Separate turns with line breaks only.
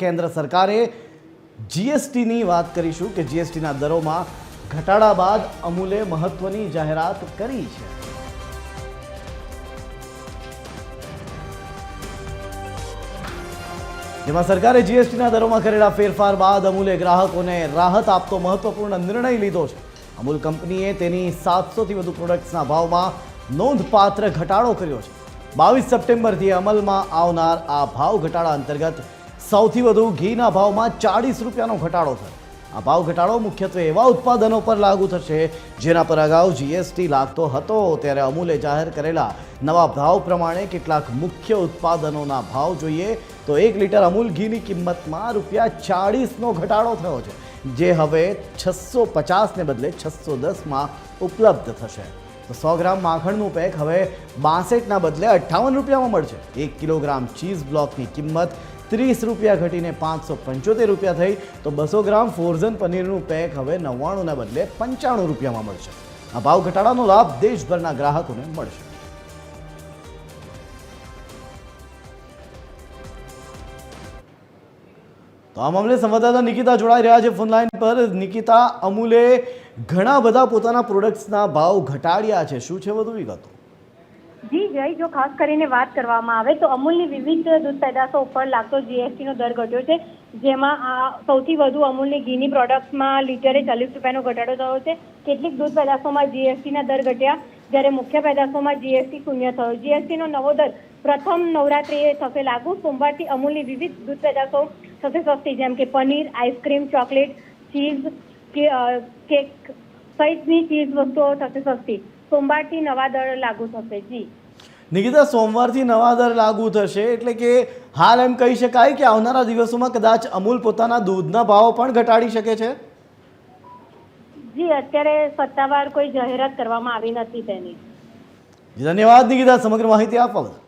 કેન્દ્ર સરકારે જીએસટીની વાત કરીશું કે જીએસટીના દરોમાં ઘટાડા બાદ અમૂલે મહત્વની જાહેરાત કરી છે। જેમાં સરકારે જીએસટીના દરોમાં કરેલા ફેરફાર બાદ અમૂલે ગ્રાહકોને રાહત આપતો મહત્વપૂર્ણ નિર્ણય લીધો છે। અમૂલ કંપનીએ તેની 700થી વધુ પ્રોડક્ટ્સના ભાવમાં નોંધપાત્ર ઘટાડો કર્યો છે। 22 સપ્ટેમ્બરથી અમલમાં આવનાર આ ભાવ ઘટાડા અંતર્ગત સૌથી વધુ ઘીના ભાવમાં 40 રૂપિયાનો ઘટાડો થયો। આ ભાવ ઘટાડો મુખ્યત્વે એવા ઉત્પાદનો પર લાગુ થશે જેના પર અગાઉ જીએસટી લાગતો હતો। ત્યારે અમૂલે જાહેર કરેલા નવા ભાવ પ્રમાણે કેટલાક મુખ્ય ઉત્પાદનોના ભાવ જોઈએ તો 1 લીટર અમૂલ ઘીની કિંમતમાં ₹40નો ઘટાડો થયો છે, જે હવે 650 ને બદલે 610માં ઉપલબ્ધ થશે। તો 100 ગ્રામ માખણનું પેક હવે 62ના બદલે 58 રૂપિયામાં મળશે। 1 કિલોગ્રામ ચીઝ બ્લોકની કિંમત 30 રૂપિયા ઘટીને 575 રૂપિયા થઈ તો 200 ગ્રામ ફ્રોઝન પનીરનું પેક હવે 99ના બદલે 95 રૂપિયામાં મળશે। આ ભાવ ઘટાડાનો લાભ દેશભરના ગ્રાહકોને મળશે। તો આ મામલે સંવાદદાતા નિકિતા જોડાઈ રહ્યા છે ફોન લાઈન પર। નિકિતા, અમૂલે ઘણા બધા પોતાના પ્રોડક્ટ્સના ભાવ ઘટાડ્યા છે, શું છે વધુ વિગતો?
જી જય, જો ખાસ કરીને વાત કરવામાં આવે તો અમૂલની વિવિધ દૂધ પેદાશો ઉપર લાગતો જીએસટીનો દર ઘટ્યો છે, જેમાં સૌથી વધુ અમૂલની ઘીની પ્રોડક્ટ્સમાં લીટરે 40 રૂપિયાનો ઘટાડો થયો છે। કેટલીક દૂધ પેદાશોમાં જીએસટીના દર ઘટ્યા, જ્યારે મુખ્ય પેદાશોમાં જીએસટી શૂન્ય થયો। જીએસટીનો નવો દર પ્રથમ નવરાત્રિએ થશે લાગુ। સોમવારથી અમૂલની વિવિધ દૂધ પેદાશો થશે સસ્તી, જેમ કે paneer, ice cream, chocolate, cheese, cake સહિતની ચીઝ વસ્તુઓ થશે સસ્તી। સોમવારથી નવા દર લાગુ થશે। જી
નિકિતા, સોમવારથી નવા દર લાગુ થશે એટલે કે હાલ એમ કહી શકાય કે આવનારા દિવસોમાં કદાચ અમૂલ પોતાના દૂધના ભાવ પણ ઘટાડી શકે છે?
જી, અત્યારે સત્તાવાર કોઈ જાહેરાત કરવામાં આવી નથી તેની।
ધન્યવાદ નિકિતા સમગ્ર માહિતી આપવા બદલ।